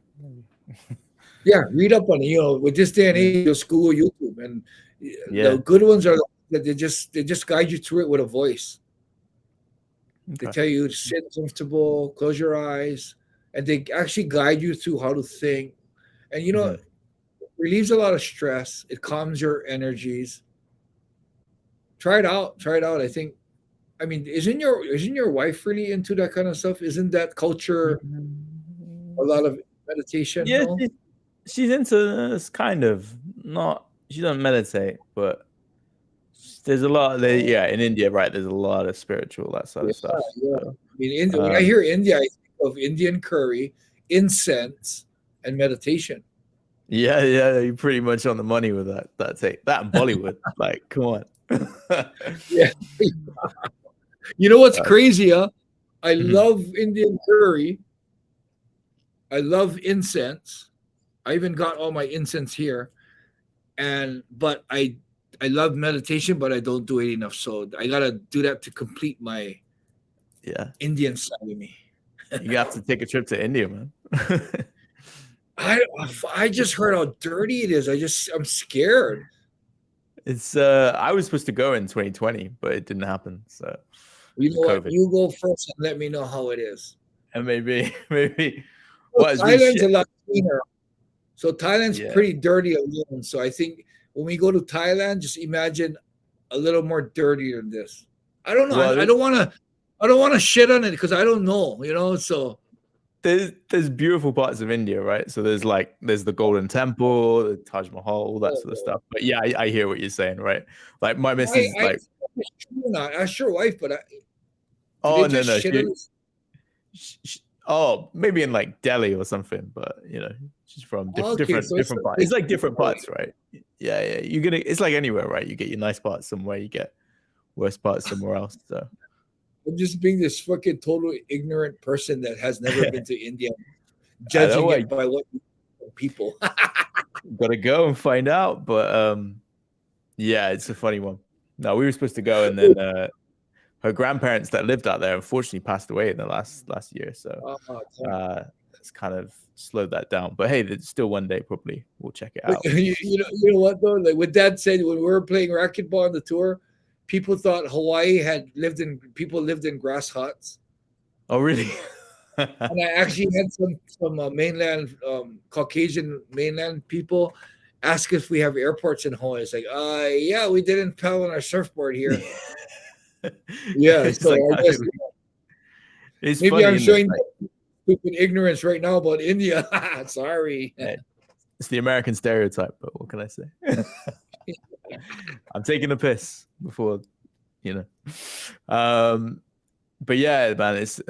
Read up on it. With this day and age, you'll school YouTube, and the good ones are that they just guide you through it with a voice. They tell you to sit comfortable, close your eyes, and they actually guide you through how to think. And it relieves a lot of stress. It calms your energies. Try it out. I mean, isn't your wife really into that kind of stuff? Isn't that culture a lot of meditation? Yeah, no? she's into this kind of. Not, she doesn't meditate, but there's a lot of in India, right? There's a lot of spiritual, that sort of stuff. Yeah. So, I mean, when I hear India, I think of Indian curry, incense, and meditation. Yeah, you're pretty much on the money with that. That and Bollywood. Like, come on. Yeah. You know what's crazy, huh? I love Indian curry. I love incense. I even got all my incense here. But I love meditation, but I don't do it enough. So I gotta do that to complete my Indian side of me. You have to take a trip to India, man. I just heard how dirty it is. I'm scared. It's I was supposed to go in 2020, but it didn't happen. So you know what? You go first and let me know how it is. And maybe. Well, Thailand's a lot cleaner. So Thailand's pretty dirty alone. So I think when we go to Thailand, just imagine a little more dirty than this. I don't know. Well, I don't want to shit on it because I don't know, you know. So there's beautiful parts of India, right? So there's the Golden Temple, the Taj Mahal, all that sort of stuff. But yeah, I hear what you're saying, right? Like my missus, I not. Ask your wife, but do they oh no just no, shit on this? oh maybe in like Delhi or something, but she's from Okay, so different parts. It's like different parts, right? Yeah, it's like anywhere, right? You get your nice parts somewhere, you get worst parts somewhere else. So I'm just being this fucking total ignorant person that has never been to India, I know judging it by what people. gotta go and find out, but yeah, it's a funny one. No, we were supposed to go, and then her grandparents that lived out there unfortunately passed away in the last year, so it's kind of slowed that down. But hey, there's still one day probably we'll check it out. you know what though? Like what Dad said when we were playing racquetball on the tour, people thought Hawaii people lived in grass huts. Oh, really? And I actually had some mainland Caucasian mainland people ask if we have airports in Hawaii. It's like, yeah, we didn't paddle on our surfboard here. Yeah, it's so like, I guess it's maybe funny, I'm showing like, stupid ignorance right now about India. Sorry. It's the American stereotype, but what can I say? I'm taking a piss before, but yeah, man, it's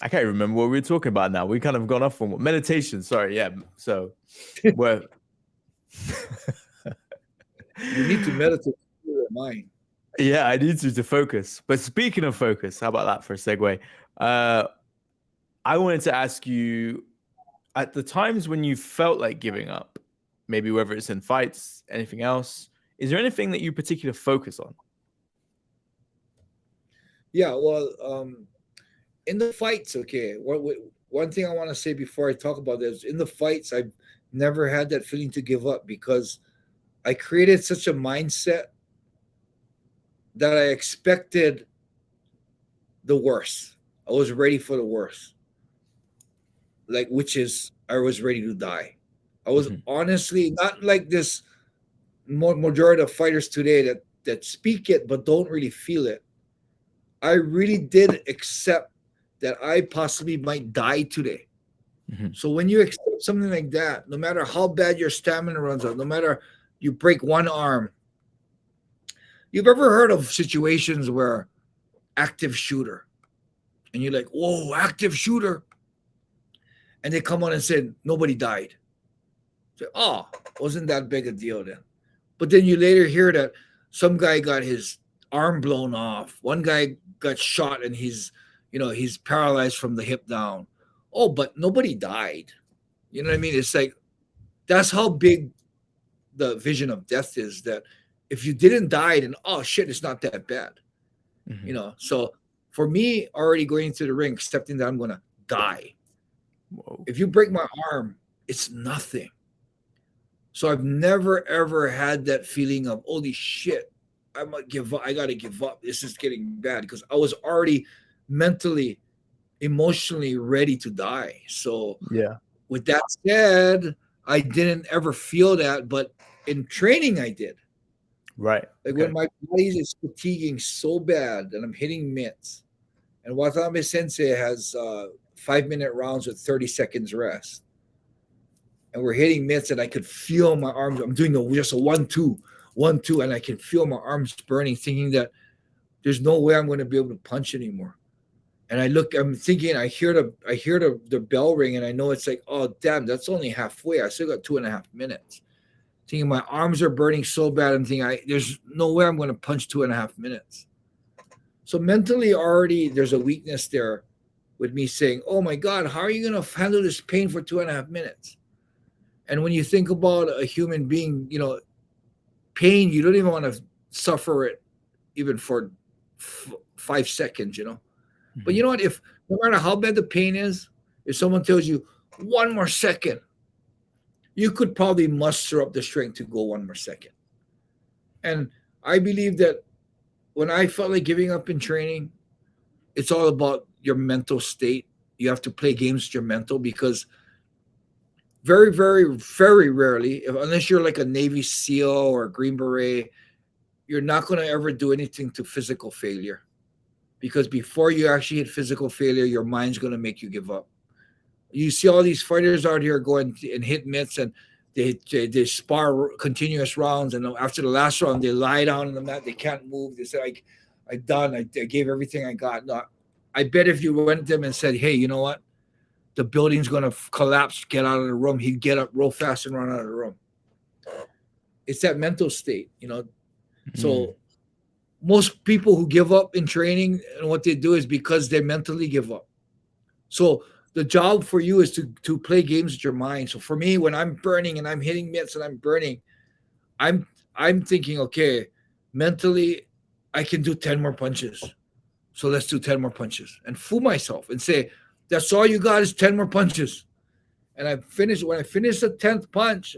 I can't remember what we were talking about now. We kind of gone off on meditation. Sorry, yeah. So we're You need to meditate your mind. Yeah, I need to focus. But speaking of focus, how about that for a segue? I wanted to ask you, at the times when you felt like giving up, maybe whether it's in fights, anything else, is there anything that you particularly focus on? Yeah, well, in the fights, okay. One thing I want to say before I talk about this, in the fights, I've never had that feeling to give up because I created such a mindset that I expected the worst. I was ready for the worst. Like, which is, I was ready to die. I was honestly not like this majority of fighters today that speak it but don't really feel it. I really did accept that I possibly might die today. So when you accept something like that, no matter how bad your stamina runs out, no matter you break one arm, you've ever heard of situations where active shooter, and you're like, whoa, active shooter. And they come on and said, nobody died. So, oh, wasn't that big a deal then? But then you later hear that some guy got his arm blown off. One guy got shot and he's paralyzed from the hip down. Oh, but nobody died. You know what I mean? It's like, that's how big the vision of death is, that if you didn't die, then, oh shit, it's not that bad. So for me, already going into the ring, accepting that I'm going to die. Whoa. If you break my arm, it's nothing. So I've never, ever had that feeling of, holy shit, I might give up. I got to give up. This is getting bad, because I was already mentally, emotionally ready to die. So yeah. With that said, I didn't ever feel that, but in training I did. Right. Like when my body is fatiguing so bad that I'm hitting mitts, and Watanabe Sensei has 5-minute rounds with 30 seconds rest, and we're hitting mitts, and I could feel my arms. I'm doing just a 1-2, 1-2, and I can feel my arms burning, thinking that there's no way I'm going to be able to punch anymore. And I'm thinking, I hear the bell ring, and I know it's like, oh damn, that's only halfway. I still got 2.5 minutes. Thinking my arms are burning so bad, I'm thinking there's no way I'm going to punch 2.5 minutes. So mentally already there's a weakness there with me saying, oh my God, how are you going to handle this pain for 2.5 minutes? And when you think about a human being, pain, you don't even want to suffer it even for 5 seconds, But you know what? If no matter how bad the pain is, if someone tells you 1 more second, you could probably muster up the strength to go 1 more second. And I believe that when I felt like giving up in training, it's all about your mental state. You have to play games with your mental, because very, very, very rarely, unless you're like a Navy SEAL or a Green Beret, you're not going to ever do anything to physical failure, because before you actually hit physical failure, your mind's going to make you give up. You see all these fighters out here going and hit mitts, and they spar continuous rounds, and after the last round they lie down on the mat, they can't move. They say, I done, I gave everything I got. No, I bet if you went to them and said, hey, you know what, the building's going to collapse, get out of the room, he'd get up real fast and run out of the room. It's that mental state, you know. So most people who give up in training, and what they do is because they mentally give up. So the job for you is to play games with your mind. So for me, when I'm burning and I'm hitting mitts and I'm burning, I'm thinking, okay, mentally, I can do 10 more punches. So let's do 10 more punches and fool myself and say, that's all you got is 10 more punches. And when I finish the 10th punch,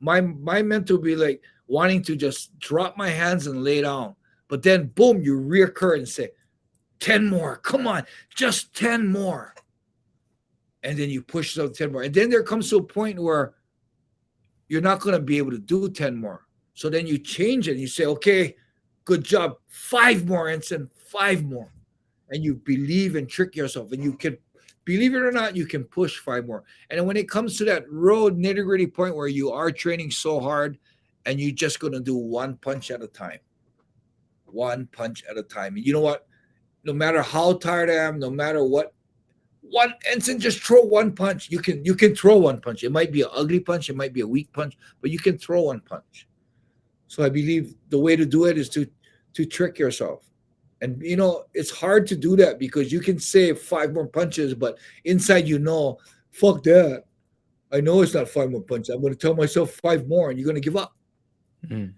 my mental will be like wanting to just drop my hands and lay down. But then, boom, you reoccur and say, 10 more. Come on, just 10 more. And then you push out 10 more. And then there comes to a point where you're not going to be able to do 10 more. So then you change it. And you say, okay, good job. 5 more, Enson, 5 more. And you believe and trick yourself. And you can, believe it or not, you can push 5 more. And then when it comes to that road nitty-gritty point where you are training so hard and you're just going to do 1 punch at a time. 1 punch at a time. And you know what? No matter how tired I am, no matter what, one Enson, just throw 1 punch. You can throw 1 punch. It might be an ugly punch, it might be a weak punch, but you can throw 1 punch. So I believe the way to do it is to trick yourself. And you know, it's hard to do that because you can say 5 more punches, but inside you know, fuck that. I know it's not 5 more punches. I'm going to tell myself 5 more, and you're going to give up. Mm.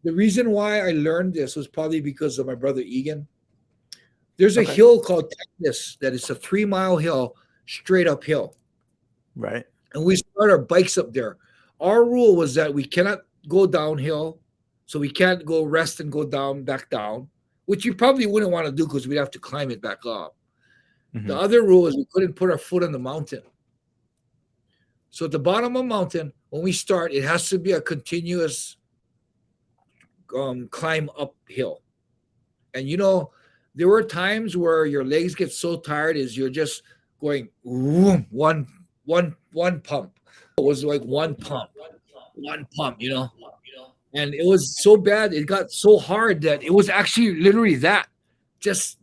The reason why I learned this was probably because of my brother Egan. There's a hill called Texas that is a 3-mile hill, straight uphill. Right. And we start our bikes up there. Our rule was that we cannot go downhill, so we can't go rest and go back down, which you probably wouldn't want to do because we'd have to climb it back up. Mm-hmm. The other rule is we couldn't put our foot on the mountain. So at the bottom of the mountain, when we start, it has to be a continuous climb uphill. And you know, there were times where your legs get so tired is you're just going one pump. It was like one pump, you know. And it was so bad, it got so hard that it was actually literally that. Just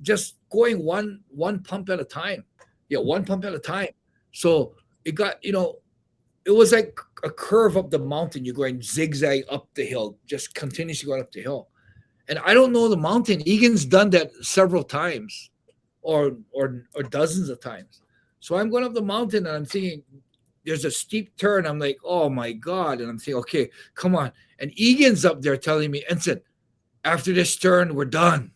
going one pump at a time. Yeah, 1 pump at a time. So it got, you know, it was like a curve up the mountain. You're going zigzag up the hill, just continuously going up the hill. And I don't know the mountain. Egan's done that several times or dozens of times. So I'm going up the mountain and I'm thinking, there's a steep turn. I'm like, oh my God. And I'm thinking, okay, come on. And Egan's up there telling me, Enson, after this turn, we're done.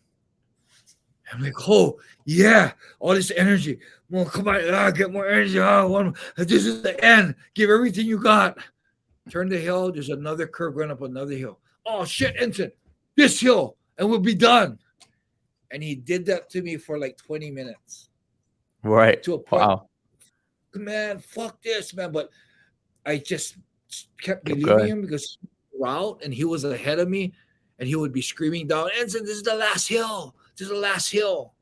I'm like, oh, yeah, all this energy. Well, come on, get more energy. This is the end. Give everything you got. Turn the hill. There's another curve going up another hill. Oh, shit, Enson, this hill, and we'll be done. And he did that to me for like 20 minutes. Right. To a point. Wow. Man, fuck this, man. But I just kept believing him because he was out and he was ahead of me, and he would be screaming down, Enson, this is the last hill. This is the last hill.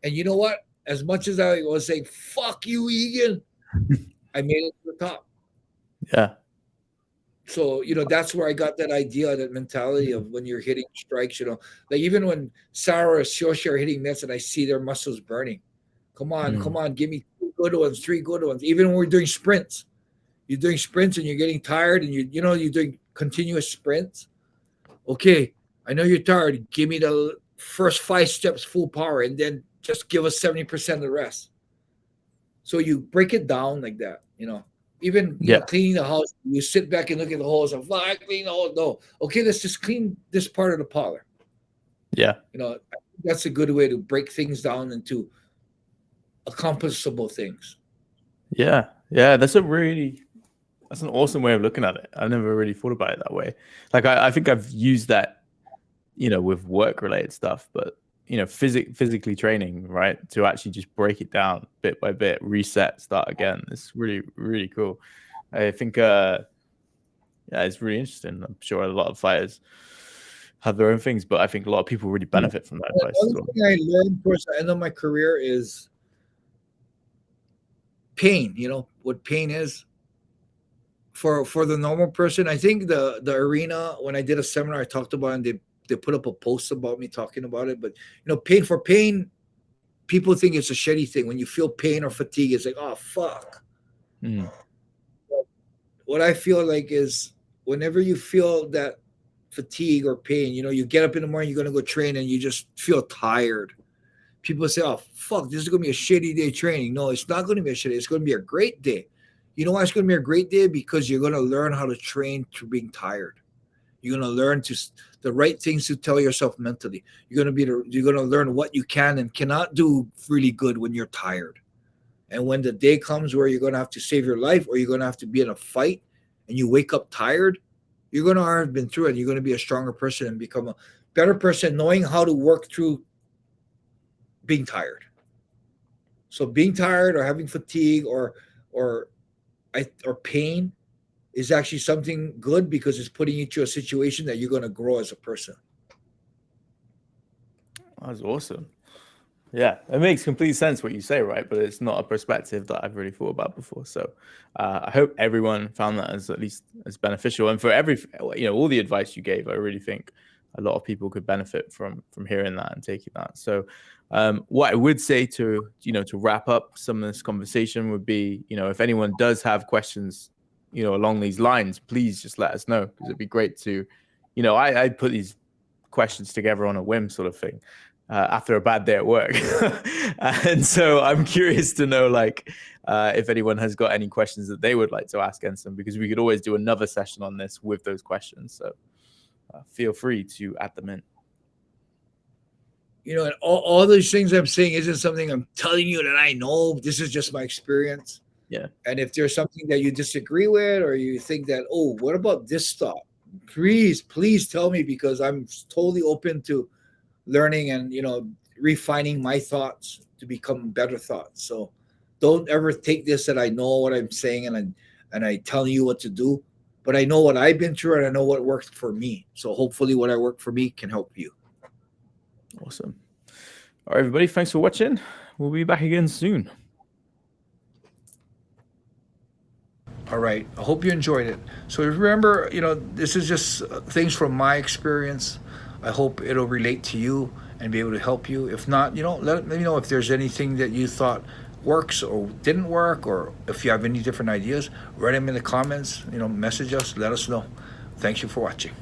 And you know what? As much as I was saying, fuck you, Egan, I made it to the top. Yeah. So, you know, that's where I got that idea, that mentality of when you're hitting strikes, you know, like even when Sarah or Shoshi are hitting mitts and I see their muscles burning. Come on, give me 2 good ones, 3 good ones. Even when we're doing sprints, you're doing sprints and you're getting tired and you're doing continuous sprints. Okay, I know you're tired. Give me the first 5 steps full power and then just give us 70% of the rest. So you break it down like that, you know. Even you know, cleaning the house, you sit back and look at the holes and I clean the hole. No, okay, let's just clean this part of the parlor. Yeah, you know, I think that's a good way to break things down into accomplishable things. Yeah, that's an awesome way of looking at it. I've never really thought about it that way. Like I think I've used that, you know, with work related stuff, but you know, physically training, right, to actually just break it down bit by bit, reset, start again. It's really, really cool. I think yeah, it's really interesting. I'm sure a lot of fighters have their own things, but I think a lot of people really benefit from that advice as One well. thing I learned towards the end of my career is pain. You know what pain is for the normal person. I think the arena, when I did a seminar, I talked about it, and they put up a post about me talking about it. But pain, people think it's a shitty thing. When you feel pain or fatigue, it's like, oh fuck. Mm. What I feel like is whenever you feel that fatigue or pain, you get up in the morning, you're gonna go train, and you just feel tired. People say, oh fuck, this is gonna be a shitty day training. No, it's not gonna be a shitty, it's gonna be a great day. You know why it's gonna be a great day? Because you're gonna learn how to train through being tired. You're gonna learn the right things to tell yourself mentally. You're gonna learn what you can and cannot do really good when you're tired. And when the day comes where you're gonna have to save your life, or you're gonna have to be in a fight, and you wake up tired, you're gonna have been through it. You're gonna be a stronger person and become a better person, knowing how to work through being tired. So being tired or having fatigue or pain is actually something good, because it's putting you to a situation that you're going to grow as a person. That's awesome. Yeah, it makes complete sense what you say, right? But it's not a perspective that I've really thought about before. So I hope everyone found that as at least as beneficial. And for all the advice you gave, I really think a lot of people could benefit from hearing that and taking that. So what I would say to wrap up some of this conversation would be, if anyone does have questions, along these lines, please just let us know, because it'd be great to, I put these questions together on a whim sort of thing after a bad day at work. And so I'm curious to know, if anyone has got any questions that they would like to ask Enson, because we could always do another session on this with those questions. So feel free to add them in. And all those things I'm saying isn't something I'm telling you that I know. This is just my experience. Yeah. And if there's something that you disagree with, or you think that, oh, what about this thought? Please tell me, because I'm totally open to learning and, refining my thoughts to become better thoughts. So don't ever take this that I know what I'm saying and I tell you what to do, but I know what I've been through and I know what worked for me. So hopefully what I worked for me can help you. Awesome. All right, everybody. Thanks for watching. We'll be back again soon. All right. I hope you enjoyed it. So remember, this is just things from my experience. I hope it'll relate to you and be able to help you. If not, let me know if there's anything that you thought works or didn't work, or if you have any different ideas, write them in the comments, message us, let us know. Thank you for watching.